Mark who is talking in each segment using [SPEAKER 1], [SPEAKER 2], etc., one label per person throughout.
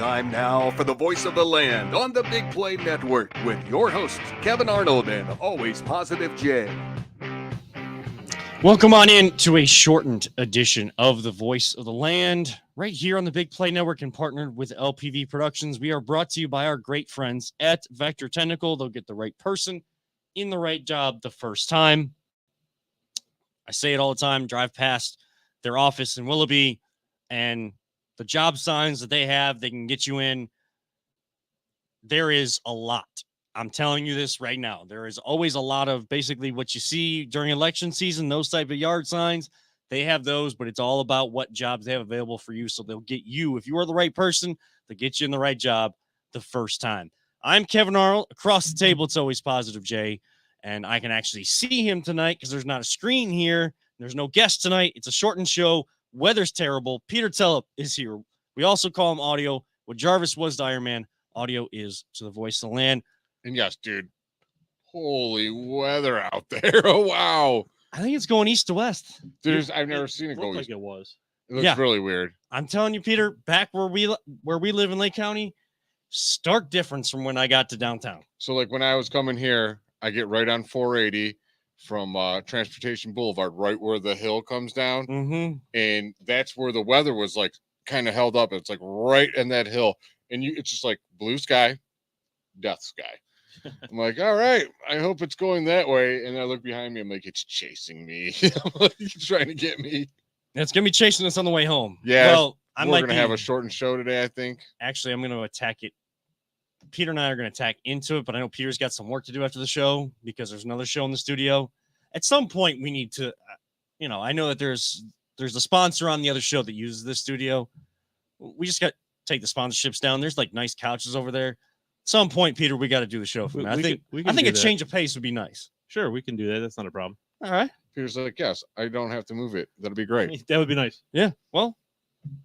[SPEAKER 1] Time now for the voice of the land on the Big Play Network with your hosts, Kevin Arnold and Always Positive Jay.
[SPEAKER 2] Welcome on in to a shortened edition of the Voice of the Land right here on the Big Play Network and partnered with LPV Productions. We are brought to you by our great friends at Vector Technical. They'll get the right person in the right job the first time. I say it all the time, drive past their office in Willoughby and the job signs that they have, they can get you in. There is a lot. I'm telling you this right now. There is always a lot of basically what you see during election season, those type of yard signs. They have those, but it's all about what jobs they have available for you. So they'll get you, if you are the right person, they'll get you in the right job the first time. I'm Kevin Arnold. Across the table, it's Always Positive Jay. And I can actually see him tonight because there's not a screen here. There's no guest tonight. It's a shortened show. Weather's terrible. Peter Tellep is here. We also call him audio. What Jarvis was to Iron Man, audio is to the Voice of the Land.
[SPEAKER 3] And yes, dude, holy weather out there. Oh, wow.
[SPEAKER 2] I think it's going east to west.
[SPEAKER 3] Dude, I've never seen it go
[SPEAKER 4] Like
[SPEAKER 3] east.
[SPEAKER 4] it was.
[SPEAKER 3] It looks really weird.
[SPEAKER 2] I'm telling you, Peter, back where we live in Lake County, stark difference from when I got to downtown.
[SPEAKER 3] So, like, when I was coming here, I get right on 480 from Transportation Boulevard, right where the hill comes down.
[SPEAKER 2] Mm-hmm.
[SPEAKER 3] And that's where the weather was, like, kind of held up. It's, like, right in that hill. And it's just, like, blue sky, death sky. I'm like, all right, I hope it's going that way. And I look behind me. I'm like, it's chasing me. I'm like, it's trying to get me.
[SPEAKER 2] It's going to be chasing us on the way home.
[SPEAKER 3] Yeah.
[SPEAKER 2] Well,
[SPEAKER 3] we're going to have a shortened show today, I think.
[SPEAKER 2] Actually, I'm going to attack it. Peter and I are going to attack into it, but I know Peter's got some work to do after the show because there's another show in the studio. At some point, we need to, I know that there's a sponsor on the other show that uses this studio. We just got to take the sponsorships down. There's like nice couches over there. At some point, Peter, we got to do the show. I think a change of pace would be nice.
[SPEAKER 4] Sure, we can do that. That's not a problem.
[SPEAKER 2] All right.
[SPEAKER 3] Peter's like, yes, I don't have to move it. That'll be great.
[SPEAKER 4] That would be nice.
[SPEAKER 2] Yeah. Well,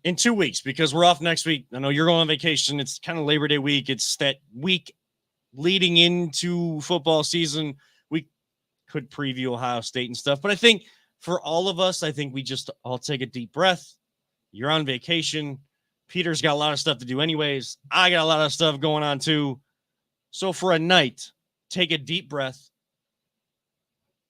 [SPEAKER 2] in 2 weeks, because we're off next week. I know you're going on vacation. It's kind of Labor Day week. It's that week leading into football season. We could preview Ohio State and stuff. But I think for all of us, I think we just all take a deep breath. You're on vacation. Peter's got a lot of stuff to do anyways. I got a lot of stuff going on too. So for a night, take a deep breath.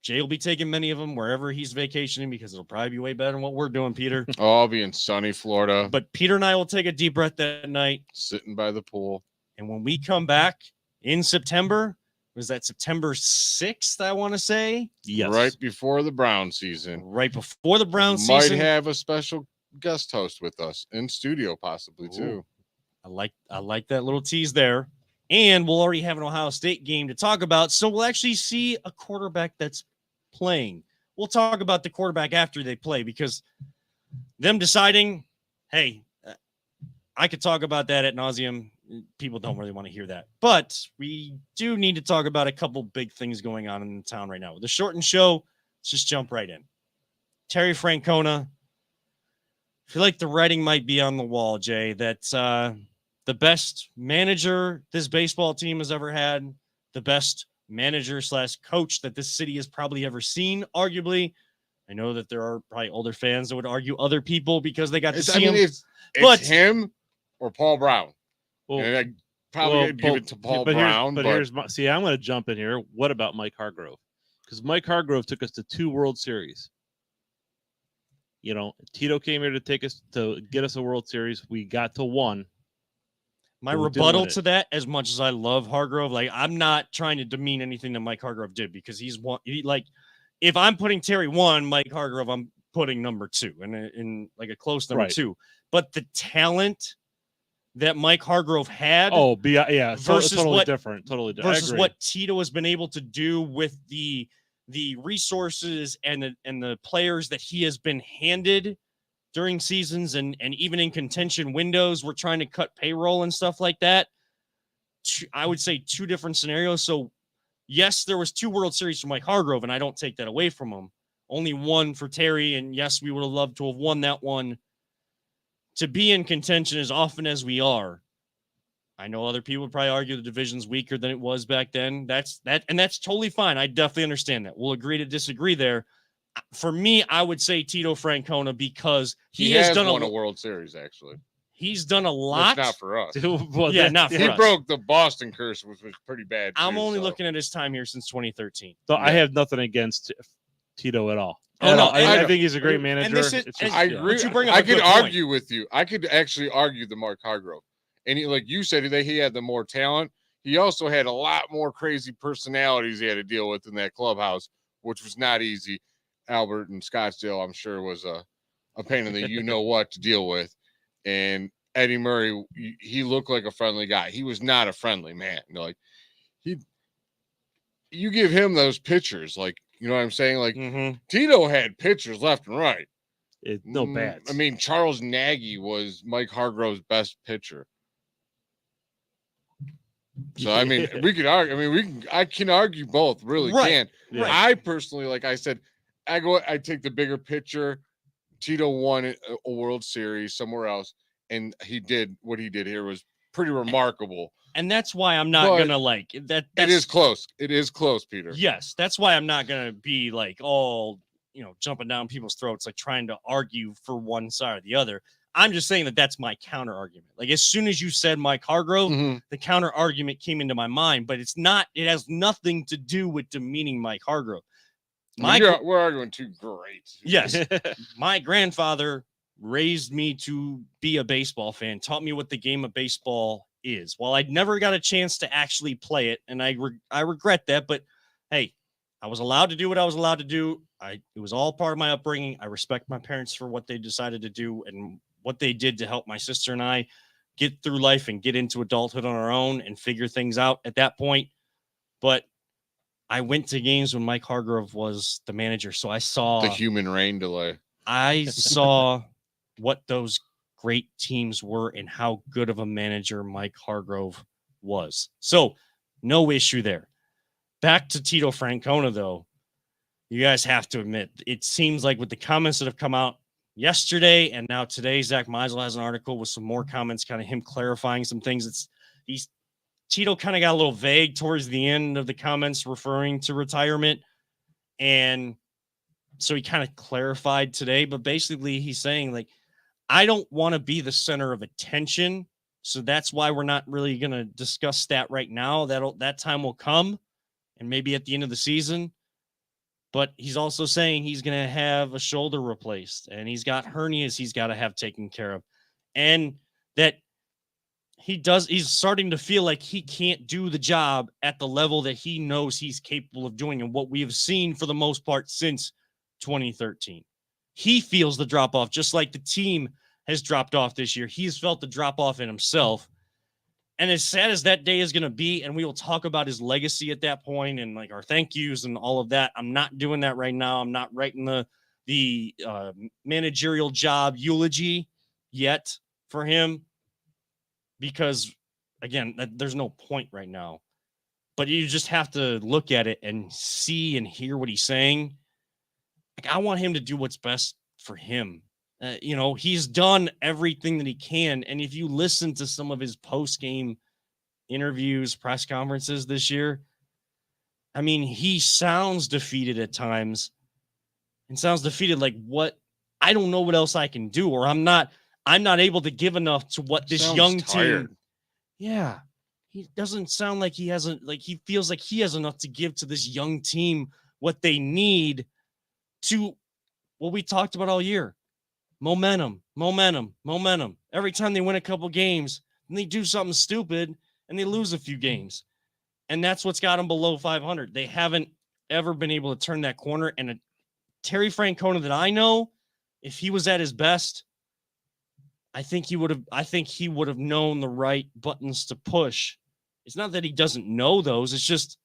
[SPEAKER 2] Jay will be taking many of them wherever he's vacationing because it'll probably be way better than what we're doing, Peter.
[SPEAKER 3] Oh, I'll be in sunny Florida.
[SPEAKER 2] But Peter and I will take a deep breath that night.
[SPEAKER 3] Sitting by the pool.
[SPEAKER 2] And when we come back in September, was that September 6th, I want to say?
[SPEAKER 4] Yes.
[SPEAKER 3] Right before the Brown season.
[SPEAKER 2] Right before the Brown
[SPEAKER 3] Might
[SPEAKER 2] season.
[SPEAKER 3] Might have a special guest host with us in studio possibly too.
[SPEAKER 2] I like that little tease there. And we'll already have an Ohio State game to talk about. So we'll actually see a quarterback that's playing. We'll talk about the quarterback after they play because them deciding, hey, I could talk about that ad nauseum. People don't really want to hear that. But we do need to talk about a couple big things going on in the town right now. With the shortened show, let's just jump right in. Terry Francona. I feel like the writing might be on the wall, Jay, that the best manager this baseball team has ever had, the best manager / coach that this city has probably ever seen, arguably. I know that there are probably older fans that would argue other people because they got to see him.
[SPEAKER 3] It's him or Paul Brown. Well, and I'd probably give it to Paul Brown.
[SPEAKER 4] Here's I'm going to jump in here. What about Mike Hargrove? Because Mike Hargrove took us to 2 World Series. Tito came here to get us a World Series. We got to 1.
[SPEAKER 2] My rebuttal to that, as much as I love Hargrove, like I'm not trying to demean anything that Mike Hargrove did because he's one. If I'm putting Terry 1, Mike Hargrove, I'm putting number 2 and in like a close number 2. But the talent that Mike Hargrove had,
[SPEAKER 4] versus totally different.
[SPEAKER 2] Versus what Tito has been able to do with the resources and the players that he has been handed during seasons and even in contention windows, we're trying to cut payroll and stuff like that. I would say 2 different scenarios. So yes, there was 2 World Series for Mike Hargrove, and I don't take that away from him. Only 1 for Terry. And yes, we would have loved to have won that one. To be in contention as often as we are, I know other people would probably argue the division's weaker than it was back then. That's totally fine. I definitely understand that. We'll agree to disagree there. For me, I would say Tito Francona because he has done
[SPEAKER 3] won a World Series, actually.
[SPEAKER 2] He's done a
[SPEAKER 3] That's
[SPEAKER 2] lot.
[SPEAKER 3] not for us.
[SPEAKER 4] Well,
[SPEAKER 2] Yeah,
[SPEAKER 4] that-
[SPEAKER 2] not for
[SPEAKER 3] He
[SPEAKER 2] us.
[SPEAKER 3] broke the Boston curse, which was pretty bad.
[SPEAKER 2] I'm
[SPEAKER 3] too,
[SPEAKER 2] only
[SPEAKER 3] so.
[SPEAKER 2] looking at his time here since 2013.
[SPEAKER 4] So I
[SPEAKER 3] Yeah.
[SPEAKER 4] have nothing against Tito at all.
[SPEAKER 2] Oh,
[SPEAKER 4] At
[SPEAKER 2] no,
[SPEAKER 4] all.
[SPEAKER 2] and-
[SPEAKER 4] I think he's a great manager.
[SPEAKER 2] this is-
[SPEAKER 4] It's just-
[SPEAKER 3] I
[SPEAKER 4] yeah.
[SPEAKER 3] agree.
[SPEAKER 2] But you bring up
[SPEAKER 3] I
[SPEAKER 2] a
[SPEAKER 3] could
[SPEAKER 2] good point.
[SPEAKER 3] argue with you. I could actually argue the Mark Hargrove, and like you said, that he had the more talent. He also had a lot more crazy personalities he had to deal with in that clubhouse, which was not easy. Albert and Scottsdale, I'm sure, was a pain in the you know what to deal with. And Eddie Murray, he looked like a friendly guy. He was not a friendly man. Like you give him those pictures, like you know what I'm saying. Like Tito had pitchers left and right.
[SPEAKER 4] No bats.
[SPEAKER 3] I mean, Charles Nagy was Mike Hargrove's best pitcher. So I mean, we could argue. I mean, I can argue both. Really
[SPEAKER 2] Right.
[SPEAKER 3] can.
[SPEAKER 4] Yeah.
[SPEAKER 3] I personally, like I said, I take the bigger picture. Tito won a World Series somewhere else, and he did what he did here was pretty remarkable.
[SPEAKER 2] And that's why I'm not
[SPEAKER 3] But
[SPEAKER 2] gonna like that.
[SPEAKER 3] It is close. It is close, Peter.
[SPEAKER 2] Yes, that's why I'm not gonna be like all jumping down people's throats, like trying to argue for one side or the other. I'm just saying that that's my counter argument. Like as soon as you said Mike Hargrove,
[SPEAKER 3] Mhm.
[SPEAKER 2] the counter argument came into my mind, but it's not. It has nothing to do with demeaning Mike Hargrove.
[SPEAKER 3] We're arguing too great.
[SPEAKER 2] Yes, my grandfather raised me to be a baseball fan, taught me what the game of baseball is. While I never got a chance to actually play it, and I regret that, but hey, I was allowed to do what I was allowed to do. It was all part of my upbringing. I respect my parents for what they decided to do and what they did to help my sister and I get through life and get into adulthood on our own and figure things out at that point. But I went to games when Mike Hargrove was the manager, so I saw
[SPEAKER 3] The human rain delay.
[SPEAKER 2] I saw what those great teams were and how good of a manager Mike Hargrove was. So no issue there. Back to Tito Francona, though. You guys have to admit, it seems like with the comments that have come out yesterday and now today, Zach Meisel has an article with some more comments, kind of him clarifying some things. Tito kind of got a little vague towards the end of the comments referring to retirement. And so he kind of clarified today, but basically he's saying like, I don't want to be the center of attention. So that's why we're not really going to discuss that right now. That time will come and maybe at the end of the season. But he's also saying he's going to have a shoulder replaced and he's got hernias he's got to have taken care of. And that he's starting to feel like he can't do the job at the level that he knows he's capable of doing and what we have seen for the most part since 2013. He feels the drop off just like the team has dropped off this year. He's felt the drop off in himself. And as sad as that day is going to be, and we will talk about his legacy at that point and like our thank yous and all of that. I'm not doing that right now. I'm not writing the managerial job eulogy yet for him because, again, there's no point right now. But you just have to look at it and see and hear what he's saying. Like, I want him to do what's best for him. He's done everything that he can. And if you listen to some of his post-game interviews, press conferences this year, I mean, he sounds defeated at times and sounds defeated like I don't know what else I can do, or I'm not able to give enough to what this
[SPEAKER 3] Sounds
[SPEAKER 2] young
[SPEAKER 3] tired.
[SPEAKER 2] team. Yeah. He doesn't sound like he feels like he has enough to give to this young team what they need to what we talked about all year. Momentum. Every time they win a couple games, and they do something stupid and they lose a few games. And that's what's got them below 500. They haven't ever been able to turn that corner. And a Terry Francona that I know, if he was at his best, I think he would have known the right buttons to push. It's not that he doesn't know those. It's just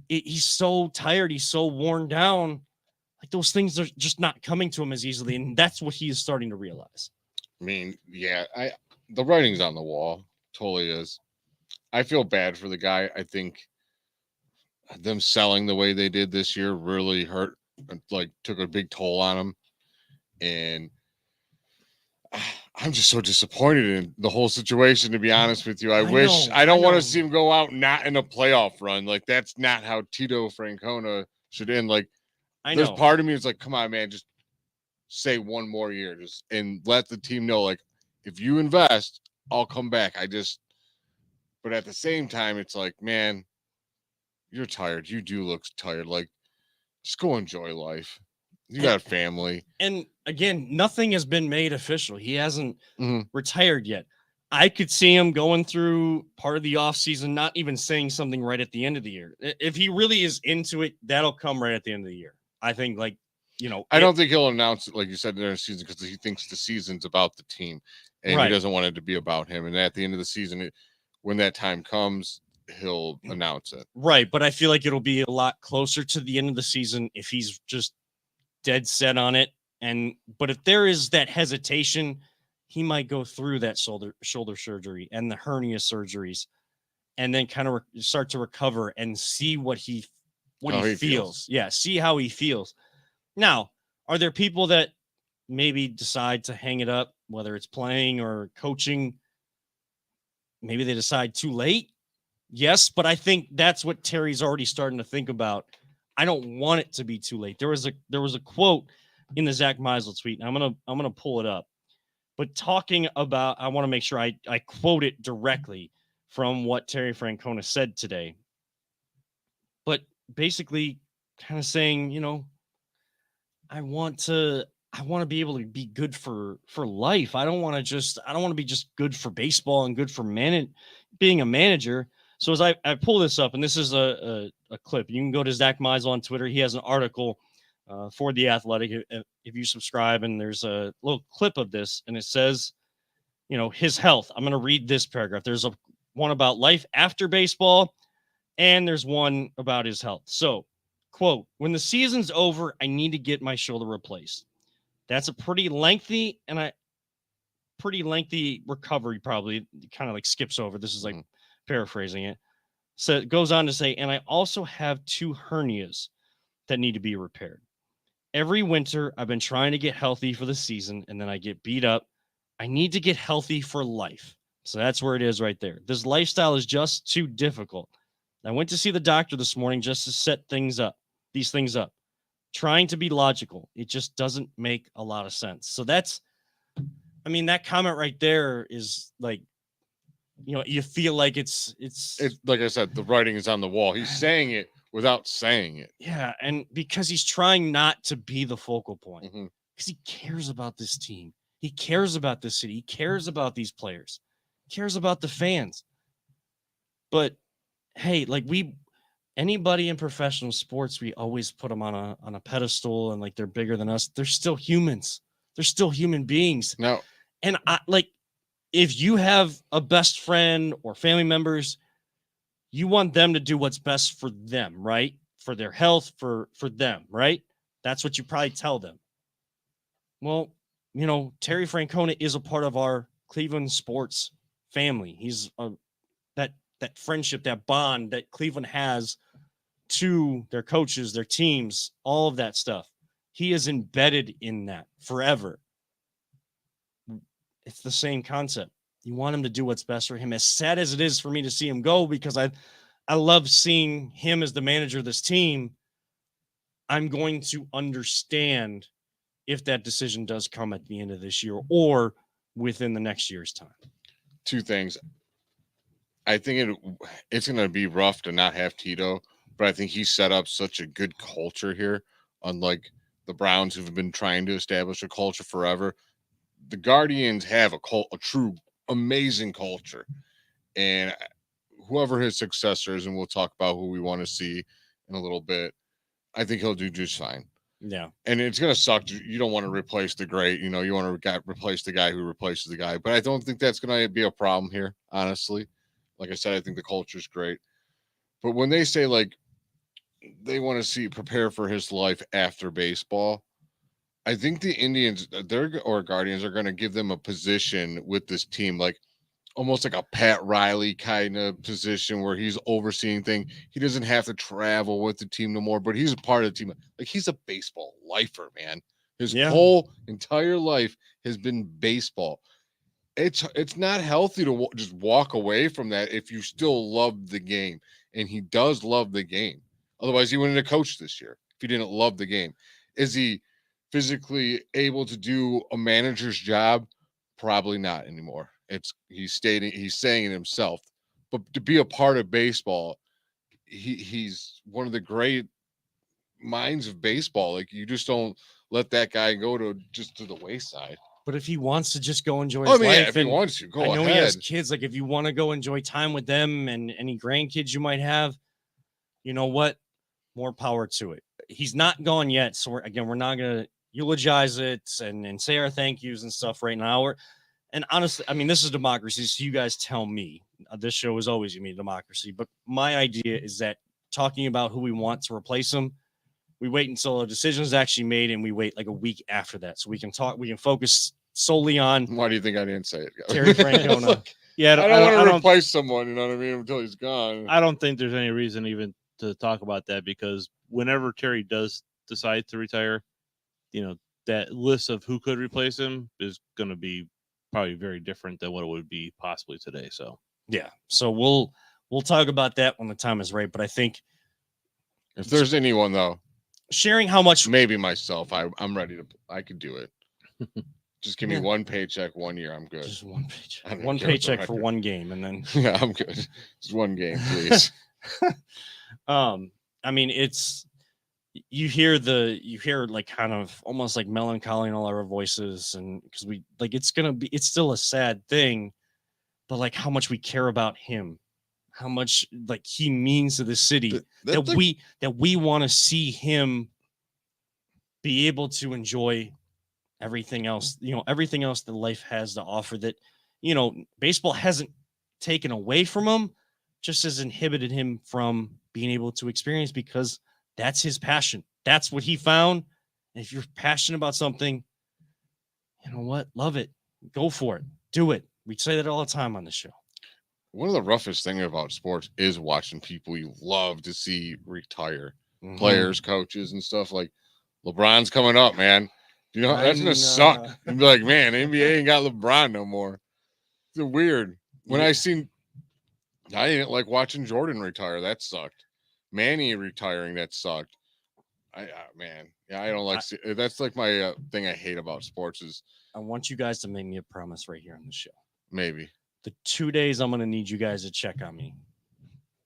[SPEAKER 2] he's so tired. He's so worn down. Like those things are just not coming to him as easily. And that's what he is starting to realize.
[SPEAKER 3] I mean, yeah, the writing's on the wall. Totally is. I feel bad for the guy. I think them selling the way they did this year really hurt, like took a big toll on him. And I'm just so disappointed in the whole situation, to be honest with you. I don't want to see him go out not in a playoff run. Like that's not how Tito Francona should end. Like there's part of me is like, come on, man, just say one more year, and let the team know, like, if you invest, I'll come back. But at the same time, it's like, man, you're tired. You do look tired. Like, just go enjoy life. You got a family.
[SPEAKER 2] And again, nothing has been made official. He hasn't
[SPEAKER 3] Mhm.
[SPEAKER 2] retired yet. I could see him going through part of the offseason, not even saying something right at the end of the year. If he really is into it, that'll come right at the end of the year. I think, like,
[SPEAKER 3] I don't think he'll announce it, like you said, during the season, because he thinks the season's about the team, and
[SPEAKER 2] Right.
[SPEAKER 3] he doesn't want it to be about him. And at the end of the season, when that time comes, he'll announce it.
[SPEAKER 2] Right. But I feel like it'll be a lot closer to the end of the season if he's just dead set on it. But if there is that hesitation, he might go through that shoulder surgery and the hernia surgeries, and then kind of start to recover and see what he feels. Yeah, see how he feels. Now, are there people that maybe decide to hang it up, whether it's playing or coaching? Maybe they decide too late. Yes, but I think that's what Terry's already starting to think about. I don't want it to be too late. There was a quote in the Zach Meisel tweet, and I'm gonna pull it up. But talking about, I want to make sure I quote it directly from what Terry Francona said today. But basically, kind of saying, I want to be able to be good for life. I don't want to be just good for baseball and good for being a manager. So as I pull this up, and this is a clip, you can go to Zach Meisel on Twitter. He has an article for The Athletic if you subscribe, and there's a little clip of this, and it says, his health. I'm going to read this paragraph. There's one about life after baseball, and there's one about his health. So, quote, when the season's over, I need to get my shoulder replaced. That's a pretty lengthy recovery, probably. Kind of like skips over. This is like paraphrasing it. So it goes on to say, and I also have 2 hernias that need to be repaired. Every winter, I've been trying to get healthy for the season, and then I get beat up. I need to get healthy for life. So that's where it is right there. This lifestyle is just too difficult. I went to see the doctor this morning just to set these things up, trying to be logical. It just doesn't make a lot of sense. So that comment right there is like, you feel like it's
[SPEAKER 3] like I said, the writing is on the wall. He's saying it without saying it.
[SPEAKER 2] Yeah, and because he's trying not to be the focal point,
[SPEAKER 3] Mhm.
[SPEAKER 2] because he cares about this team. He cares about this city. He cares about these players. He cares about the fans. But hey, like anybody in professional sports, we always put them on a pedestal and like they're bigger than us. They're still humans. They're still human beings.
[SPEAKER 3] Now,
[SPEAKER 2] and if you have a best friend or family members, you want them to do what's best for them, right? For their health, for them, right? That's what you probably tell them. Well, Terry Francona is a part of our Cleveland sports family. He's that friendship, that bond that Cleveland has to their coaches, their teams, all of that stuff. He is embedded in that forever. It's the same concept. You want him to do what's best for him. As sad as it is for me to see him go, because I love seeing him as the manager of this team, I'm going to understand if that decision does come at the end of this year or within the next year's time.
[SPEAKER 3] 2 things. I think it's going to be rough to not have Tito, but I think he set up such a good culture here, unlike the Browns who've been trying to establish a culture forever. The Guardians have a true amazing culture, and whoever his successor is, and we'll talk about who we want to see in a little bit, I think he'll do just fine.
[SPEAKER 2] Yeah.
[SPEAKER 3] And it's going to suck. You don't want to replace the great, you want to replace the guy who replaces the guy, but I don't think that's going to be a problem here, honestly. Like I said, I think the culture is great. But when they say like they want to prepare for his life after baseball, I think the Indians, or Guardians, are going to give them a position with this team, like almost like a Pat Riley kind of position where he's overseeing things. He doesn't have to travel with the team no more, but he's a part of the team. Like, he's a baseball lifer, man. His whole entire life has been baseball. It's not healthy to just walk away from that if you still love the game, and he does love the game. Otherwise, he wouldn't have coached this year if he didn't love the game. Is he physically able to do a manager's job? Probably not anymore. He's saying it himself. But to be a part of baseball, he's one of the great minds of baseball. Like, you just don't let that guy go to the wayside.
[SPEAKER 2] But if he wants to just go enjoy
[SPEAKER 3] I
[SPEAKER 2] his
[SPEAKER 3] mean, yeah,
[SPEAKER 2] life,
[SPEAKER 3] if he
[SPEAKER 2] and
[SPEAKER 3] wants to,
[SPEAKER 2] I
[SPEAKER 3] go
[SPEAKER 2] know
[SPEAKER 3] ahead.
[SPEAKER 2] he has kids. Like, if you want to go enjoy time with them and any grandkids you might have, you know what? More power to it. He's not gone yet. So we're not gonna eulogize it and say our thank yous and stuff right now. And honestly, I mean, this is democracy. So you guys tell me. This show is always gonna be democracy. But my idea is that talking about who we want to replace him, we wait until a decision is actually made, and we wait like a week after that, so we can focus solely on
[SPEAKER 3] Why do you think I didn't say it?
[SPEAKER 2] Terry Francona.
[SPEAKER 4] Yeah,
[SPEAKER 3] I don't want to replace someone, you know what I mean, until he's gone.
[SPEAKER 4] I don't think there's any reason even to talk about that, because whenever Terry does decide to retire, that list of who could replace him is going to be probably very different than what it would be possibly today. So
[SPEAKER 2] Yeah, so we'll talk about that when the time is right. But I think
[SPEAKER 3] if there's anyone, though,
[SPEAKER 2] sharing how much,
[SPEAKER 3] maybe myself, I'm ready to. I could do it. Just give me one paycheck 1 year. I'm good.
[SPEAKER 2] just one paycheck,
[SPEAKER 3] I don't
[SPEAKER 2] one
[SPEAKER 3] care what the
[SPEAKER 2] paycheck for
[SPEAKER 3] record.
[SPEAKER 2] one game, and then
[SPEAKER 3] Yeah, I'm good. Just one game, please.
[SPEAKER 2] I mean, you hear like kind of almost like melancholy in all our voices, and because it's still a sad thing, but like how much we care about him, how much like he means to the city, that we want to see him be able to enjoy everything else, everything else that life has to offer, that baseball hasn't taken away from him, just has inhibited him from being able to experience, because that's his passion. That's what he found. And if you're passionate about something, you know what? Love it. Go for it. Do it. We say that all the time on the show.
[SPEAKER 3] One of the roughest things about sports is watching people you love to see retire.
[SPEAKER 2] Mhm.
[SPEAKER 3] Players, coaches, and stuff. Like, LeBron's coming up, man. You know, that's going to suck. You'd be like, man, NBA ain't got LeBron no more. It's weird. When I didn't like watching Jordan retire. That sucked. Manny retiring. That sucked. Man, yeah, I don't like. That's like my thing I hate about sports is.
[SPEAKER 2] I want you guys to make me a promise right here on the show.
[SPEAKER 3] Maybe
[SPEAKER 2] the 2 days I'm going to need you guys to check on me.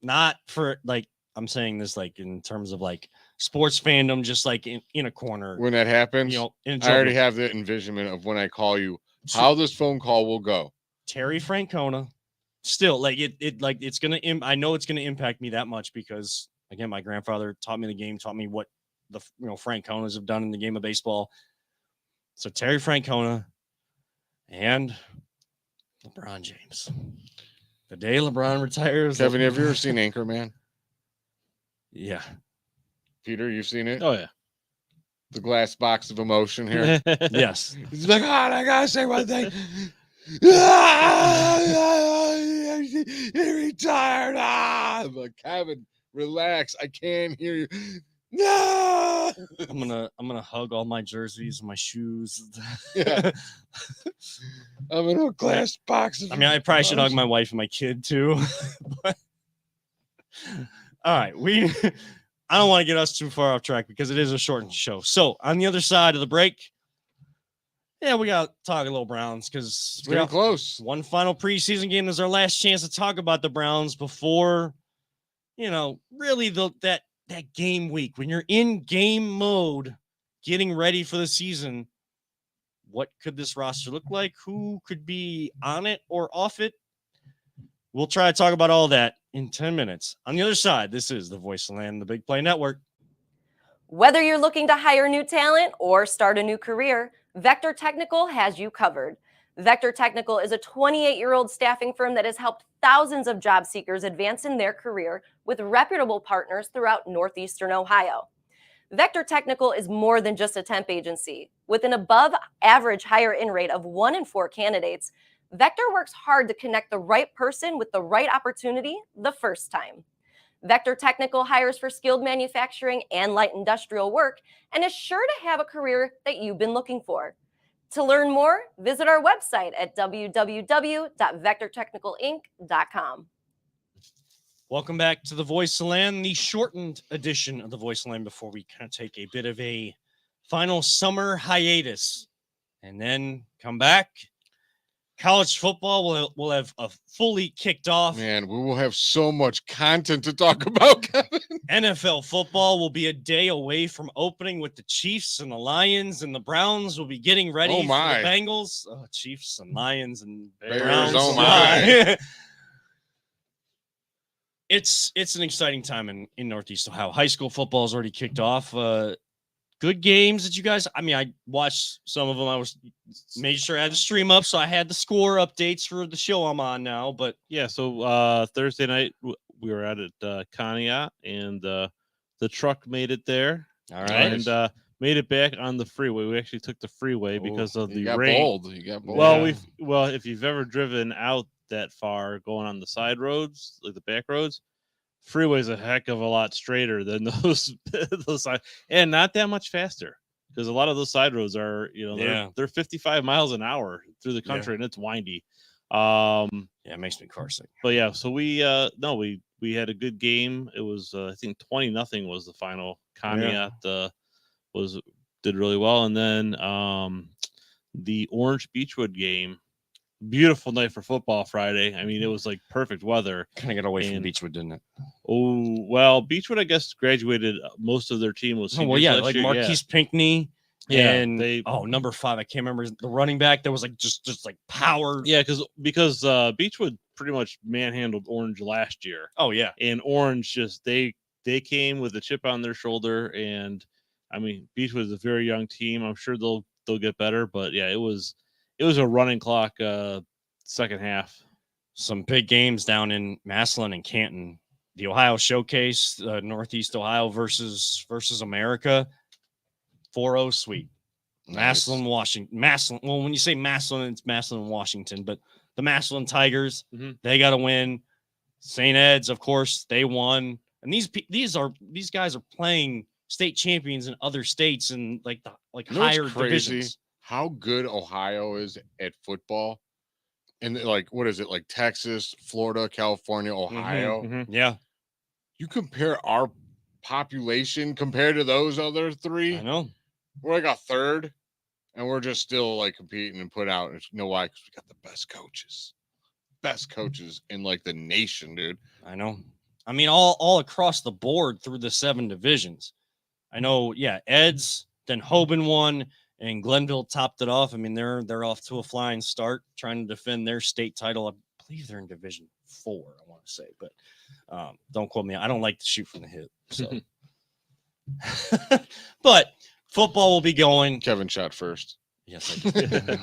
[SPEAKER 2] Not for like, I'm saying this like in terms of like sports fandom, just like in a corner.
[SPEAKER 3] When that happens,
[SPEAKER 2] I
[SPEAKER 3] already have the envisionment of when I call you, how this phone call will go.
[SPEAKER 2] Terry Francona, still like it's going to, I know it's going to impact me that much because again, my grandfather taught me the game, taught me what the Franconas have done in the game of baseball. So Terry Francona and LeBron James. The day LeBron retires.
[SPEAKER 3] Kevin, have you ever seen Anchorman?
[SPEAKER 2] Yeah.
[SPEAKER 3] Peter, you've seen it?
[SPEAKER 4] Oh, yeah.
[SPEAKER 3] The glass box of emotion here.
[SPEAKER 2] Yes.
[SPEAKER 3] He's like, oh, I gotta say one thing. He retired. I'm like, Kevin, relax. I can't hear you. No.
[SPEAKER 2] I'm gonna hug all my jerseys, my shoes.
[SPEAKER 3] Yeah. I'm in a glass box.
[SPEAKER 2] I mean, I probably should hug my wife and my kid too. But, all right, I don't want to get us too far off track because it is a shortened show. So on the other side of the break, yeah, we got to talk a little Browns because
[SPEAKER 3] we're close.
[SPEAKER 2] One final preseason game is our last chance to talk about the Browns before, really that game week when you're in game mode, getting ready for the season. What could this roster look like? Who could be on it or off it? We'll try to talk about all that in 10 minutes. On the other side, this is the Voice of Land, the Big Play Network.
[SPEAKER 5] Whether you're looking to hire new talent or start a new career, Vector Technical has you covered. Vector Technical is a 28-year-old staffing firm that has helped thousands of job seekers advance in their career with reputable partners throughout Northeastern Ohio. Vector Technical is more than just a temp agency. With an above-average hire-in rate of 1 in 4 candidates, Vector works hard to connect the right person with the right opportunity the first time. Vector Technical hires for skilled manufacturing and light industrial work and is sure to have a career that you've been looking for. To learn more, visit our website at www.vectortechnicalinc.com.
[SPEAKER 2] Welcome back to the Voice of Land, the shortened edition of the Voice of Land before we kind of take a bit of a final summer hiatus and then come back College football will have fully kicked off.
[SPEAKER 3] Man, we will have so much content to talk about, Kevin.
[SPEAKER 2] NFL football will be a day away from opening with the Chiefs and the Lions, and the Browns will be getting ready
[SPEAKER 3] Oh,
[SPEAKER 2] for
[SPEAKER 3] my.
[SPEAKER 2] the Bengals. Oh, Chiefs and Lions and
[SPEAKER 3] Bears,
[SPEAKER 2] Browns.
[SPEAKER 3] oh, my.
[SPEAKER 2] It's an exciting time in Northeast Ohio. High school football has already kicked off. Good games that you guys. I mean, I watched some of them. I was made sure I had the stream up, so I had the score updates for the show I'm on now. But
[SPEAKER 4] Yeah, so Thursday night we were at Conneaut, and the truck made it there.
[SPEAKER 2] all right,
[SPEAKER 4] And made it back on the freeway. We actually took the freeway because of
[SPEAKER 3] You
[SPEAKER 4] the
[SPEAKER 3] got
[SPEAKER 4] rain.
[SPEAKER 3] bold. You got bold.
[SPEAKER 4] Well,
[SPEAKER 2] Yeah.
[SPEAKER 4] if you've ever driven out that far going on the side roads, like the back roads, freeway's a heck of a lot straighter than those side, and not that much faster, because a lot of those side roads are, they're 55 miles an hour through the country, and it's windy.
[SPEAKER 2] Yeah, it makes me car sick.
[SPEAKER 4] But yeah, so we had a good game. It was I think 20-0 was the final. Conneaut did really well, and then the Orange Beechwood game. Beautiful night for football Friday. I mean, it was like perfect weather.
[SPEAKER 2] Kind of got away from Beechwood, didn't it?
[SPEAKER 4] Oh, well, Beechwood, I guess, graduated. Most of their team was
[SPEAKER 2] Oh, well,
[SPEAKER 4] seniors
[SPEAKER 2] yeah,
[SPEAKER 4] last
[SPEAKER 2] like
[SPEAKER 4] year.
[SPEAKER 2] Marquise Pinckney.
[SPEAKER 4] Yeah,
[SPEAKER 2] And number 5, I can't remember the running back that was like just like power.
[SPEAKER 4] Yeah, because Beechwood pretty much manhandled Orange last year.
[SPEAKER 2] Oh yeah,
[SPEAKER 4] and Orange just they came with a chip on their shoulder, and I mean Beechwood is a very young team. I'm sure they'll get better, but yeah, it was a running clock second half.
[SPEAKER 2] Some big games down in Massillon and Canton. The Ohio Showcase, Northeast Ohio versus America. 4-0 sweep.
[SPEAKER 3] Nice.
[SPEAKER 2] Massillon, Washington. Massillon. Well, when you say Massillon, it's Massillon, Washington. But the Massillon Tigers, they got to win. St. Ed's, of course, they won. And these guys are playing state champions in other states and higher divisions.
[SPEAKER 3] How good Ohio is at football, and like what is it, like Texas, Florida, California, Ohio?
[SPEAKER 2] Yeah,
[SPEAKER 3] you compare our population compared to those other three.
[SPEAKER 2] I know.
[SPEAKER 3] We're like a third, and we're just still like competing and put out. You know why? Because we got the best coaches in like the nation, dude.
[SPEAKER 2] I know. I mean, all across the board through the 7 divisions. I know. Yeah, Ed's, then Hoban won, and Glenville topped it off. I mean, they're off to a flying start, trying to defend their state title. I believe they're in Division 4. I want to say, but don't quote me. I don't like to shoot from the hip. So, but football will be going.
[SPEAKER 3] Kevin shot first.
[SPEAKER 2] Yes, I did.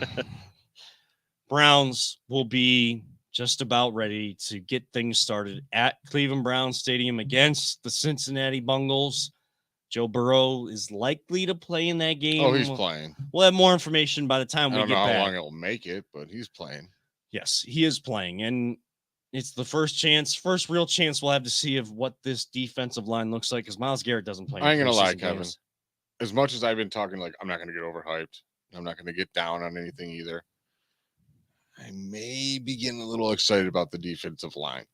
[SPEAKER 2] Browns will be just about ready to get things started at Cleveland Browns Stadium against the Cincinnati Bengals. Joe Burrow is likely to play in that game.
[SPEAKER 3] Oh, he's playing.
[SPEAKER 2] We'll have more information by the time
[SPEAKER 3] I
[SPEAKER 2] we get
[SPEAKER 3] don't know
[SPEAKER 2] back.
[SPEAKER 3] how long it'll make it, but he's playing.
[SPEAKER 2] Yes, he is playing, and it's the first real chance we'll have to see of what this defensive line looks like, because Myles Garrett doesn't play.
[SPEAKER 3] I ain't gonna lie,
[SPEAKER 2] preseason
[SPEAKER 3] Kevin.
[SPEAKER 2] games.
[SPEAKER 3] As much as I've been talking, like I'm not gonna get overhyped. I'm not gonna get down on anything either. I may be getting a little excited about the defensive line.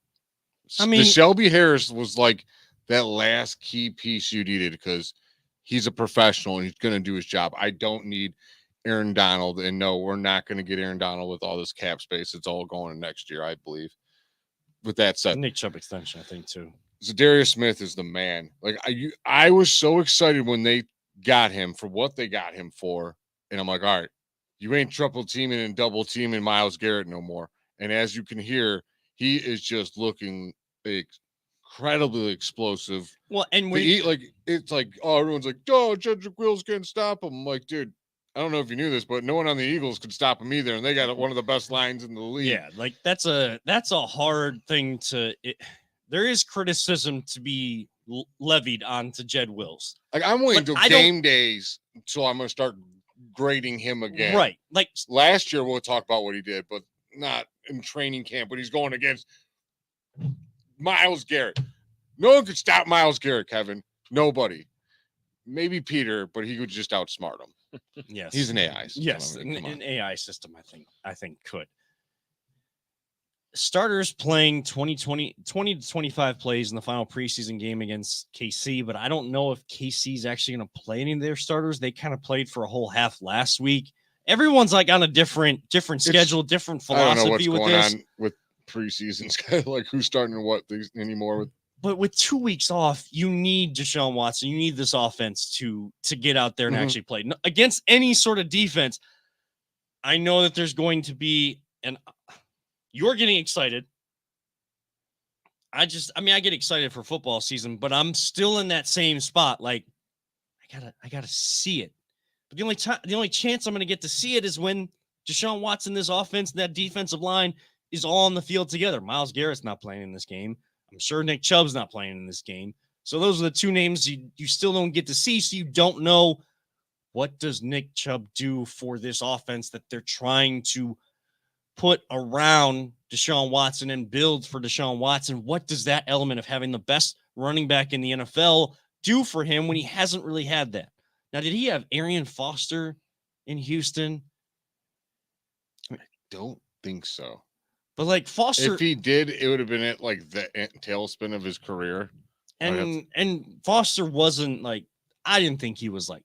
[SPEAKER 2] I mean,
[SPEAKER 3] the Shelby Harris was like that last key piece you needed, because he's a professional and he's going to do his job. I don't need Aaron Donald. And no, we're not going to get Aaron Donald with all this cap space. It's all going next year, I believe. With that said,
[SPEAKER 2] Nick Chubb extension, I think, too.
[SPEAKER 3] Zadarius Smith is the man. Like I was so excited when they got him for what they got him for. And I'm like, all right, you ain't triple teaming and double teaming Myles Garrett no more. And as you can hear, he is just looking incredibly explosive.
[SPEAKER 2] Well, and
[SPEAKER 3] it's like, oh, everyone's like, oh, Jedrick Wills can't stop him. I'm like, dude, I don't know if you knew this, but no one on the Eagles could stop him either, and they got one of the best lines in the league.
[SPEAKER 2] Yeah, like that's a hard thing to. There is criticism to be levied onto Jed Wills.
[SPEAKER 3] Like I'm waiting
[SPEAKER 2] But
[SPEAKER 3] till game days until I'm gonna start grading him again.
[SPEAKER 2] Right, like
[SPEAKER 3] last year we'll talk about what he did, but not in training camp. But he's going against Myles Garrett. No one could stop Myles Garrett, Kevin. Nobody. Maybe Peter, but he would just outsmart him.
[SPEAKER 2] Yes,
[SPEAKER 3] he's an AI system.
[SPEAKER 2] Yes,
[SPEAKER 3] I mean,
[SPEAKER 2] an AI system. I think could. Starters playing 20 to 25 plays in the final preseason game against KC, but I don't know if KC is actually going to play any of their starters. They kind of played for a whole half last week, everyone's like on a different schedule, different
[SPEAKER 3] I don't know what's
[SPEAKER 2] philosophy with
[SPEAKER 3] going
[SPEAKER 2] this.
[SPEAKER 3] on with preseasons, like who's starting what anymore. With
[SPEAKER 2] But with 2 weeks off, you need Deshaun Watson. You need this offense to get out there and
[SPEAKER 3] Mhm.
[SPEAKER 2] actually play against any sort of defense. I know that there's going to be, and you're getting excited. I get excited for football season, but I'm still in that same spot. Like, I gotta see it. But the only chance I'm going to get to see it is when Deshaun Watson, this offense, and that defensive line is all on the field together. Myles Garrett's not playing in this game. I'm sure Nick Chubb's not playing in this game. So those are the two names you still don't get to see. So you don't know, what does Nick Chubb do for this offense that they're trying to put around Deshaun Watson and build for Deshaun Watson? What does that element of having the best running back in the NFL do for him when he hasn't really had that? Now, did he have Arian Foster in Houston?
[SPEAKER 3] I don't think so.
[SPEAKER 2] But like Foster,
[SPEAKER 3] If he did, it would have been at like the tailspin of his career.
[SPEAKER 2] and Foster wasn't like, I didn't think he was like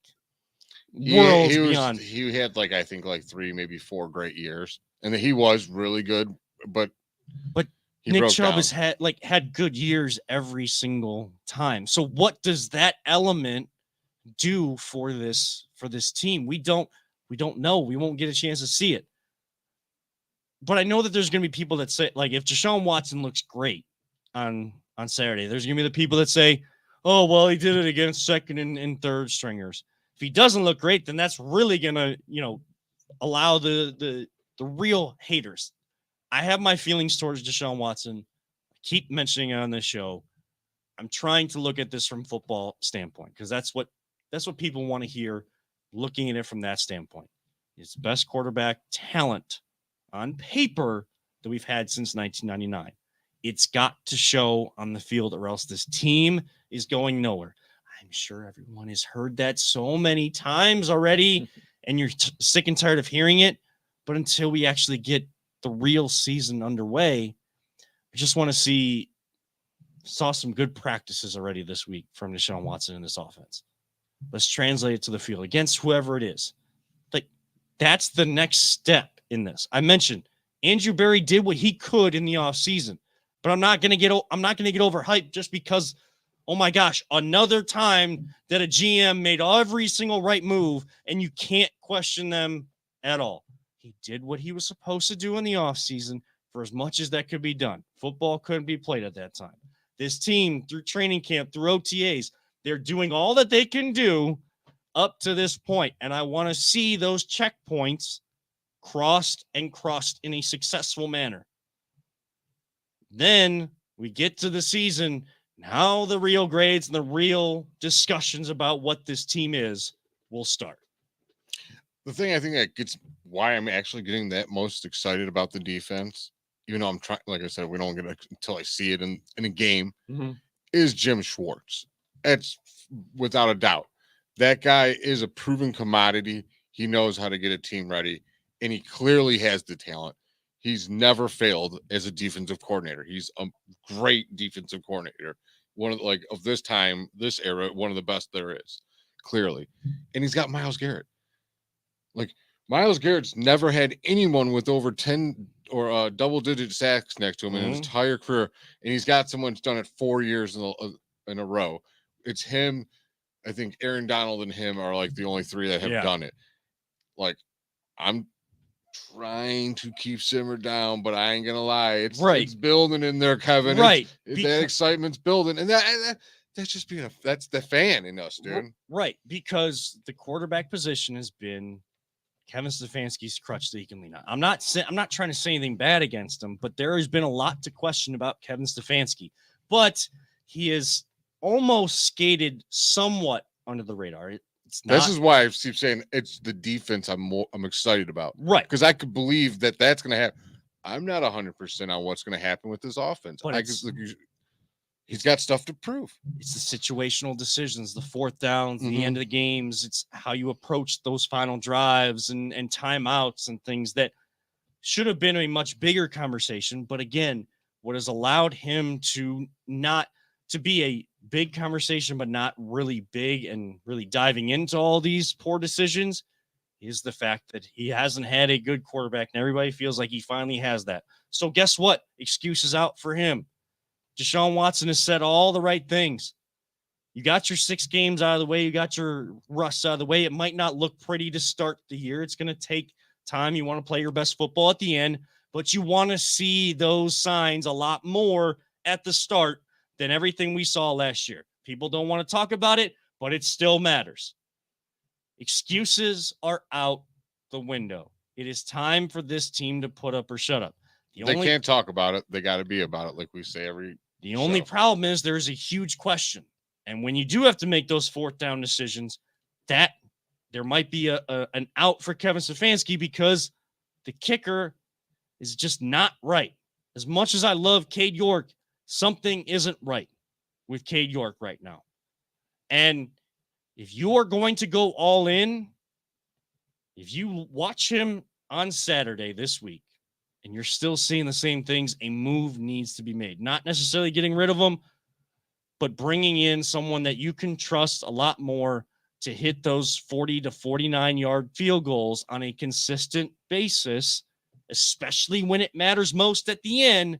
[SPEAKER 3] He
[SPEAKER 2] worlds
[SPEAKER 3] was,
[SPEAKER 2] beyond.
[SPEAKER 3] He had like, I think like 3, maybe 4 great years, and he was really good. But he
[SPEAKER 2] Nick
[SPEAKER 3] broke
[SPEAKER 2] Chubb
[SPEAKER 3] down.
[SPEAKER 2] has had good years every single time. So what does that element do for this team? We don't know. We won't get a chance to see it. But I know that there's going to be people that say, like, if Deshaun Watson looks great on Saturday, there's going to be the people that say, oh, well, he did it against second and third stringers. If he doesn't look great, then that's really going to, allow the real haters. I have my feelings towards Deshaun Watson. I keep mentioning it on this show. I'm trying to look at this from football standpoint, because that's what people want to hear, looking at it from that standpoint. It's the best quarterback talent on paper that we've had since 1999. It's got to show on the field, or else this team is going nowhere. I'm sure everyone has heard that so many times already, and you're sick and tired of hearing it. But until we actually get the real season underway, I just want to saw some good practices already this week from Deshaun Watson in this offense. Let's translate it to the field against whoever it is. Like, that's the next step in this. I mentioned Andrew Berry did what he could in the offseason, but I'm not going to get overhyped just because, oh my gosh, another time that a GM made every single right move and you can't question them at all. He did what he was supposed to do in the offseason for as much as that could be done. Football couldn't be played at that time. This team, through training camp, through OTAs, they're doing all that they can do up to this point. And I want to see those checkpoints crossed in a successful manner. Then we get to the season. Now the real grades and the real discussions about what this team is will start.
[SPEAKER 3] The thing I think that gets why I'm actually getting that most excited about the defense, even though I'm trying, like I said, we don't get it until I see it in a game, is Jim Schwartz. It's without a doubt. That guy is a proven commodity. He knows how to get a team ready, and he clearly has the talent. He's never failed as a defensive coordinator. He's a great defensive coordinator. One of of this time, this era, one of the best there is, clearly. And he's got Myles Garrett. Like, Myles Garrett's never had anyone with over 10 or double-digit sacks next to him in his entire career, and he's got someone who's done it 4 years in a row. It's him. I think Aaron Donald and him are like the only 3 that have done it. Like, I'm trying to keep simmer down, but I ain't gonna lie, it's building in there, Kevin.
[SPEAKER 2] Right,
[SPEAKER 3] that excitement's building, and that's just that's the fan in us, dude.
[SPEAKER 2] Right, because the quarterback position has been Kevin Stefanski's crutch that he can lean on. I'm not trying to say anything bad against him, but there has been a lot to question about Kevin Stefanski. But he has almost skated somewhat under the radar. It's not,
[SPEAKER 3] this is why I keep saying it's the defense I'm excited about.
[SPEAKER 2] Right.
[SPEAKER 3] Because I could believe that that's going to happen. I'm not 100% on what's going to happen with this offense.
[SPEAKER 2] But
[SPEAKER 3] he's got stuff to prove.
[SPEAKER 2] It's the situational decisions, the fourth downs, the end of the games. It's how you approach those final drives and timeouts and things that should have been a much bigger conversation. But again, what has allowed him to be a big conversation, but not really big and really diving into all these poor decisions, is the fact that he hasn't had a good quarterback, and everybody feels like he finally has that. So guess what? Excuses out for him. Deshaun Watson has said all the right things. You got your 6 games out of the way. You got your rust out of the way. It might not look pretty to start the year. It's going to take time. You want to play your best football at the end, but you want to see those signs a lot more at the start than everything we saw last year. People don't want to talk about it, but it still matters. Excuses are out the window. It is time for this team to put up or shut up.
[SPEAKER 3] They can't talk about it. They got to be about it, like we say every
[SPEAKER 2] The only problem is there's a huge question. And when you do have to make those 4th down decisions, that there might be an out for Kevin Stefanski because the kicker is just not right. As much as I love Cade York, something isn't right with Cade York right now. And if you are going to go all in, if you watch him on Saturday this week and you're still seeing the same things, a move needs to be made. Not necessarily getting rid of him, but bringing in someone that you can trust a lot more to hit those 40 to 49-yard field goals on a consistent basis, especially when it matters most at the end,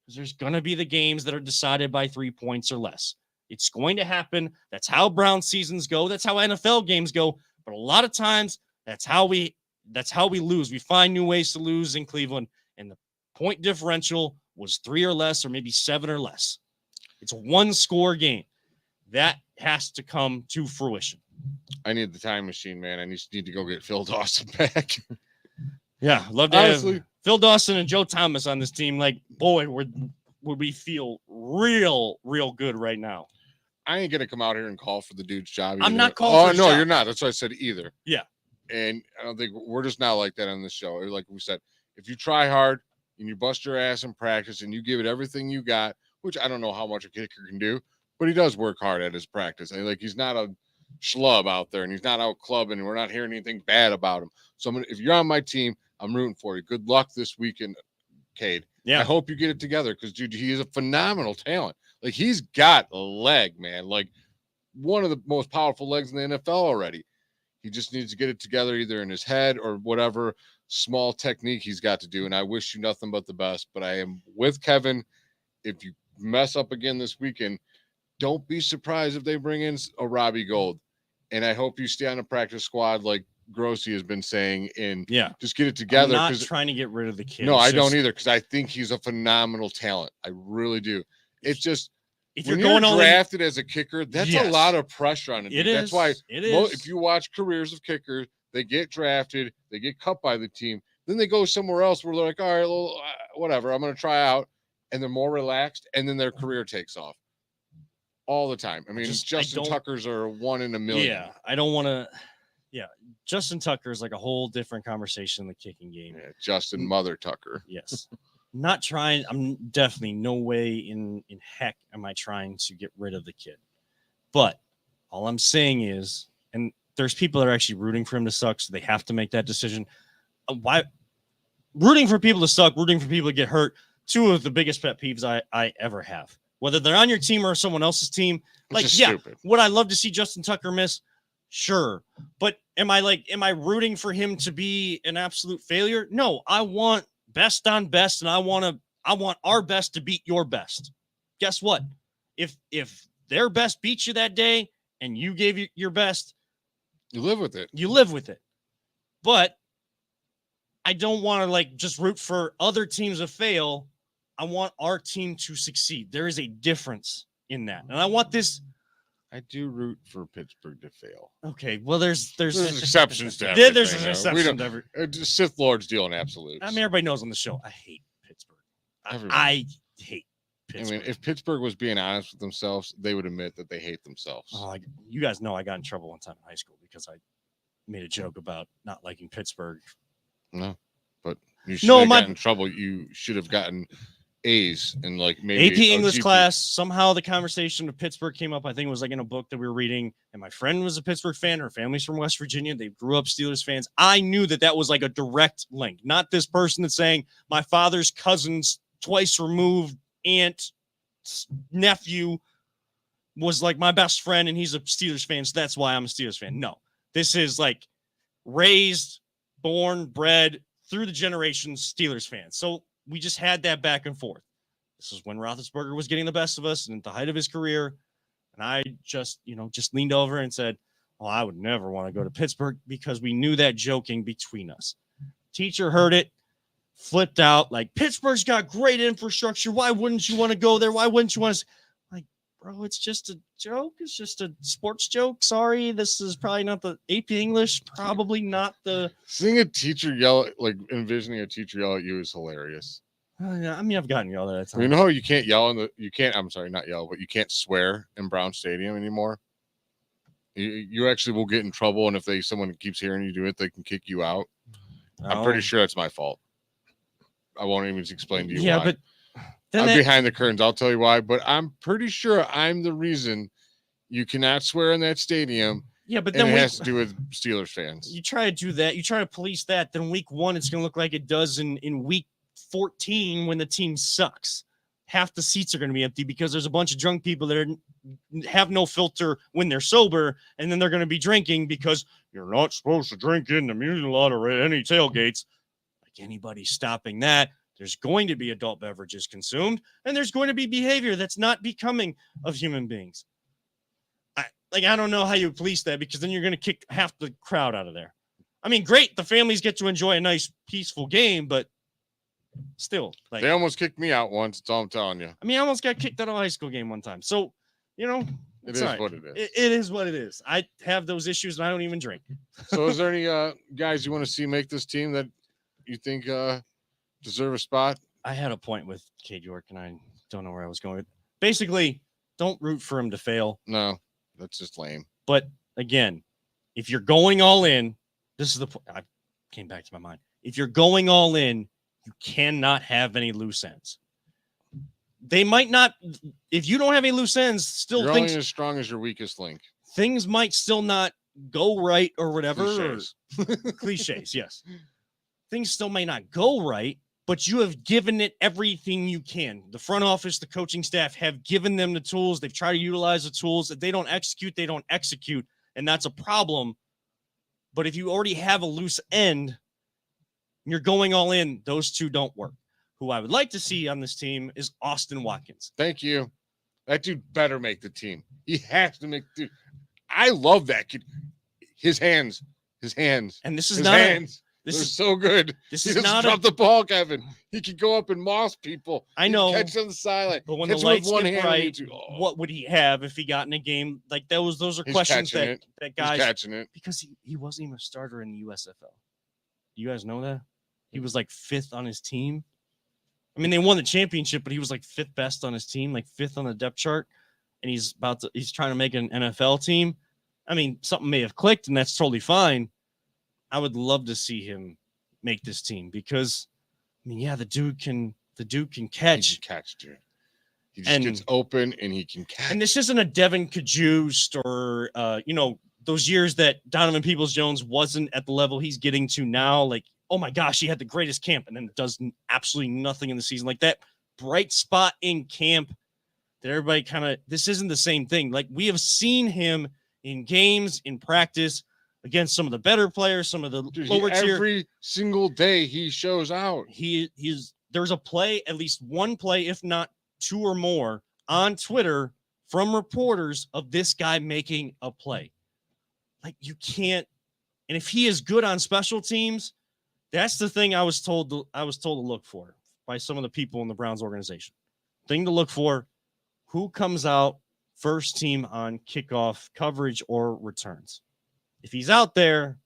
[SPEAKER 2] because there's going to be the games that are decided by 3 points or less. It's going to happen. That's how Brown seasons go. That's how NFL games go. But a lot of times, that's how we lose. We find new ways to lose in Cleveland, and the point differential was 3 or less, or maybe 7 or less. It's a 1-score game. That has to come to fruition.
[SPEAKER 3] I need the time machine, man. I need to go get Phil Dawson back.
[SPEAKER 2] Yeah, love to have Phil Dawson and Joe Thomas on this team. Like, boy, would we feel real good right now.
[SPEAKER 3] I ain't gonna come out here and call for the dude's job either.
[SPEAKER 2] I'm not calling for his job.
[SPEAKER 3] You're not. That's what I said either.
[SPEAKER 2] Yeah.
[SPEAKER 3] And I don't think we're just not like that on this show. Like we said, if you try hard and you bust your ass in practice and you give it everything you got, which I don't know how much a kicker can do, but he does work hard at his practice. And like, he's not a schlub out there, and he's not out clubbing, and we're not hearing anything bad about him. So if you're on my team, I'm rooting for you. Good luck this weekend, Cade.
[SPEAKER 2] Yeah.
[SPEAKER 3] I hope you get it together, because dude, he is a phenomenal talent. Like, he's got a leg, man. Like, one of the most powerful legs in the NFL already. He just needs to get it together, either in his head or whatever small technique he's got to do. And I wish you nothing but the best. But I am with Kevin. If you mess up again this weekend, don't be surprised if they bring in a Robbie Gould. And I hope you stay on the practice squad like Grossi has been saying, and just get it together.
[SPEAKER 2] I'm not trying to get rid of the kid.
[SPEAKER 3] No, I don't either, because I think he's a phenomenal talent. I really do. It's just,
[SPEAKER 2] if
[SPEAKER 3] when
[SPEAKER 2] you're going
[SPEAKER 3] drafted as a kicker, that's a lot of pressure on it.
[SPEAKER 2] It is.
[SPEAKER 3] That's why
[SPEAKER 2] is.
[SPEAKER 3] If you watch careers of kickers, they get drafted, they get cut by the team, then they go somewhere else where they're like, all right, well, whatever, I'm going to try out, and they're more relaxed, and then their career takes off all the time. I mean, Justin Tucker's are 1 in a million.
[SPEAKER 2] Yeah, I don't want to. Yeah, Justin Tucker is like a whole different conversation in the kicking game.
[SPEAKER 3] Yeah, Justin Mother Tucker.
[SPEAKER 2] Yes. Not trying. I'm definitely no way in heck am I trying to get rid of the kid. But all I'm saying is, and there's people that are actually rooting for him to suck, so they have to make that decision. Why rooting for people to suck, rooting for people to get hurt, 2 of the biggest pet peeves I ever have. Whether they're on your team or someone else's team,
[SPEAKER 3] stupid.
[SPEAKER 2] Would I love to see Justin Tucker miss? Sure. But am I rooting for him to be an absolute failure? No, I want best on best, and I want our best to beat your best. Guess what? If their best beats you that day and you gave your best,
[SPEAKER 3] you live with it.
[SPEAKER 2] You live with it. But I don't want to just root for other teams to fail. I want our team to succeed. There is a difference in that. And I want this.
[SPEAKER 3] I do root for Pittsburgh to fail.
[SPEAKER 2] Okay, well, there's
[SPEAKER 3] exceptions to everything.
[SPEAKER 2] There's an exception to every.
[SPEAKER 3] Sith Lords deal in absolutes.
[SPEAKER 2] I mean, everybody knows on the show, I hate Pittsburgh. I hate Pittsburgh.
[SPEAKER 3] I mean, if Pittsburgh was being honest with themselves, they would admit that they hate themselves.
[SPEAKER 2] Oh, you guys know I got in trouble one time in high school because I made a joke about not liking Pittsburgh.
[SPEAKER 3] No, but you should have gotten in trouble. You should have gotten A's and maybe
[SPEAKER 2] AP English class. Somehow the conversation of Pittsburgh came up. I think it was in a book that we were reading, and my friend was a Pittsburgh fan. Her family's from West Virginia. They grew up Steelers fans. I knew that was like a direct link, not this person that's saying my father's cousin's twice removed aunt, nephew was like my best friend, and he's a Steelers fan, so that's why I'm a Steelers fan. No, this is raised, born, bred through the generations Steelers fans. So we just had that back and forth. This is when Roethlisberger was getting the best of us and at the height of his career. And I just leaned over and said, "Oh, I would never want to go to Pittsburgh," because we knew that joking between us. Teacher heard it, flipped out, like, "Pittsburgh's got great infrastructure. Why wouldn't you want to go there? Why wouldn't you want to?" Like, bro, it's just a joke. It's just a sports joke. Sorry, this is probably not the AP English. Probably not the.
[SPEAKER 3] Seeing a teacher yell, like envisioning a teacher yell at you is hilarious.
[SPEAKER 2] I mean, I've gotten yelled at times.
[SPEAKER 3] You know how you can't yell I'm sorry, not yell, but you can't swear in Brown Stadium anymore. You actually will get in trouble, and if someone keeps hearing you do it, they can kick you out. I'm pretty sure it's my fault. I won't even explain to you why.
[SPEAKER 2] But
[SPEAKER 3] I'm behind the curtains. I'll tell you why, but I'm pretty sure I'm the reason you cannot swear in that stadium.
[SPEAKER 2] Yeah, but then
[SPEAKER 3] it has to do with Steelers fans.
[SPEAKER 2] You try to do that. You try to police that. Then week 1, it's going to look like it does in week 14 when the team sucks. Half the seats are going to be empty because there's a bunch of drunk people that have no filter when they're sober, and then they're going to be drinking because you're not supposed to drink in the community lot or at any tailgates. Like anybody stopping that, there's going to be adult beverages consumed, and there's going to be behavior that's not becoming of human beings. I don't know how you police that, because then you're going to kick half the crowd out of there. I mean, great, the families get to enjoy a nice, peaceful game, but still, like,
[SPEAKER 3] they almost kicked me out once. That's all I'm telling you.
[SPEAKER 2] I mean, I almost got kicked out of a high school game one time. So,
[SPEAKER 3] it is
[SPEAKER 2] right.
[SPEAKER 3] what it is.
[SPEAKER 2] It is what it is. I have those issues, and I don't even drink.
[SPEAKER 3] So, is there any guys you want to see make this team that you think deserve a spot?
[SPEAKER 2] I had a point with Cade York, and I don't know where I was going. Basically, don't root for him to fail.
[SPEAKER 3] No, that's just lame.
[SPEAKER 2] But again, if you're going all in, this is the point. I came back to my mind. If you're going all in, you cannot have any loose ends. They might not, if you don't have any loose ends, still
[SPEAKER 3] you're only as strong as your weakest link.
[SPEAKER 2] Things might still not go right or whatever.
[SPEAKER 3] Cliches.
[SPEAKER 2] Cliches, yes. Things still may not go right, but you have given it everything you can. The front office, the coaching staff have given them the tools. They've tried to utilize the tools. If they don't execute, they don't execute. And that's a problem. But if you already have a loose end, you're going all in, those two don't work. Who I would like to see on this team is Austin Watkins.
[SPEAKER 3] Thank you. That dude better make the team. He has to make the. I love that kid. His hands.
[SPEAKER 2] And this is
[SPEAKER 3] his
[SPEAKER 2] not
[SPEAKER 3] hands. They're so good.
[SPEAKER 2] This
[SPEAKER 3] he
[SPEAKER 2] is
[SPEAKER 3] doesn't
[SPEAKER 2] not
[SPEAKER 3] drop the ball, Kevin. He could go up and moss people.
[SPEAKER 2] I know.
[SPEAKER 3] Catch on the sideline.
[SPEAKER 2] But when the
[SPEAKER 3] catch
[SPEAKER 2] lights
[SPEAKER 3] with one
[SPEAKER 2] get
[SPEAKER 3] hand
[SPEAKER 2] bright, what would he have if he got in a game? Like those are
[SPEAKER 3] He's
[SPEAKER 2] questions
[SPEAKER 3] catching
[SPEAKER 2] that
[SPEAKER 3] it.
[SPEAKER 2] guys
[SPEAKER 3] He's catching it.
[SPEAKER 2] because he wasn't even a starter in the USFL. You guys know that? He was like 5th on his team. I mean, they won the championship, but he was like 5th best on his team, like 5th on the depth chart. And he's trying to make an NFL team. I mean, something may have clicked, and that's totally fine. I would love to see him make this team because, I mean, yeah, the dude can catch.
[SPEAKER 3] He can catch, dude. He just gets open and he can catch.
[SPEAKER 2] And this isn't a Devin Cajuste or those years that Donovan Peoples-Jones wasn't at the level he's getting to now. Like, oh my gosh, he had the greatest camp and then does absolutely nothing in the season. Like that bright spot in camp that everybody this isn't the same thing. Like we have seen him in games, in practice, against some of the better players, some of the lower tier.
[SPEAKER 3] Every single day he shows out.
[SPEAKER 2] There's a play, at least one play, if not 2 or more, on Twitter from reporters of this guy making a play. Like you can't, and if he is good on special teams, that's the thing I was told to look for by some of the people in the Browns organization. Thing to look for: who comes out first team on kickoff coverage or returns. If he's out there,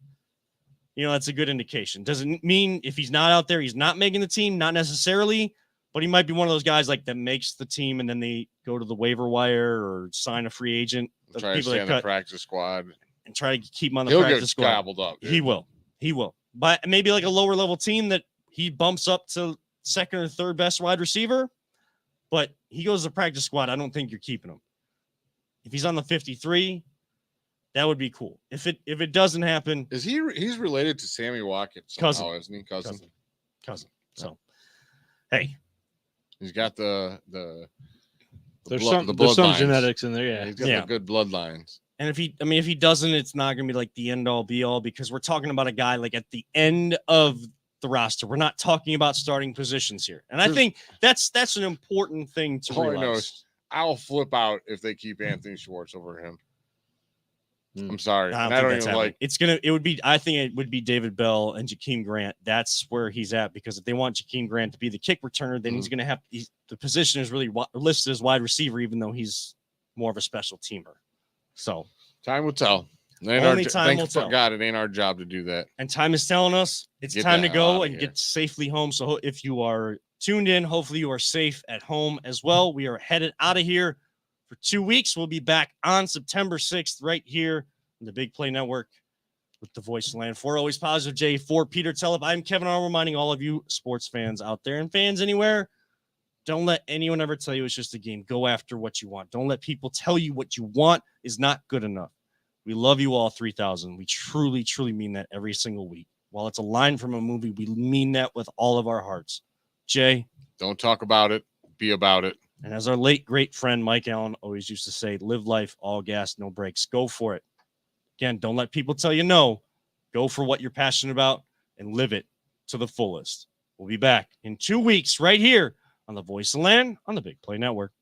[SPEAKER 2] that's a good indication. Doesn't mean if he's not out there, he's not making the team, not necessarily, but he might be one of those guys like that makes the team and then they go to the waiver wire or sign a free agent.
[SPEAKER 3] Try to stay on the practice squad
[SPEAKER 2] and try to keep him on the practice squad.
[SPEAKER 3] He'll get gobbled up. Dude.
[SPEAKER 2] He will. But maybe like a lower level team that he bumps up to second or third best wide receiver, but he goes to the practice squad. I don't think you're keeping him. If he's on the 53, that would be cool. If it doesn't happen,
[SPEAKER 3] he's related to Sammy Watkins somehow, isn't he? Cousin.
[SPEAKER 2] So, hey,
[SPEAKER 3] he's got the
[SPEAKER 4] there's some genetics in there. Yeah,
[SPEAKER 3] he's got the good bloodlines.
[SPEAKER 2] And if he doesn't, it's not going to be like the end all be all, because we're talking about a guy like at the end of the roster. We're not talking about starting positions here. And I think that's an important thing to
[SPEAKER 3] All I know
[SPEAKER 2] realize.
[SPEAKER 3] is I'll flip out if they keep Anthony Schwartz over him. I'm sorry.
[SPEAKER 2] I
[SPEAKER 3] I
[SPEAKER 2] don't
[SPEAKER 3] don't
[SPEAKER 2] think that's
[SPEAKER 3] even
[SPEAKER 2] happening. I think it would be David Bell and Jakeem Grant. That's where he's at, because if they want Jakeem Grant to be the kick returner, then he's going to have the position is really listed as wide receiver, even though he's more of a special teamer. So
[SPEAKER 3] time will tell.
[SPEAKER 2] Only time will tell.
[SPEAKER 3] God, it ain't our job to do that.
[SPEAKER 2] And time is telling us it's time to go and get safely home. So if you are tuned in, hopefully you are safe at home as well. We are headed out of here for 2 weeks. We'll be back on September 6th right here on the Big Play Network with the Voice of the Land. For Always Positive J, for Peter Tellep, I'm Kevin Arnold, reminding all of you sports fans out there and fans anywhere, don't let anyone ever tell you it's just a game. Go after what you want. Don't let people tell you what you want is not good enough. We love you all 3,000. We truly, truly mean that every single week. While it's a line from a movie, we mean that with all of our hearts. Jay.
[SPEAKER 3] Don't talk about it. Be about it.
[SPEAKER 2] And as our late, great friend Mike Allen always used to say, live life, all gas, no breaks. Go for it. Again, don't let people tell you no. Go for what you're passionate about and live it to the fullest. We'll be back in 2 weeks right here on the Voice of the Land on the Big Play Network.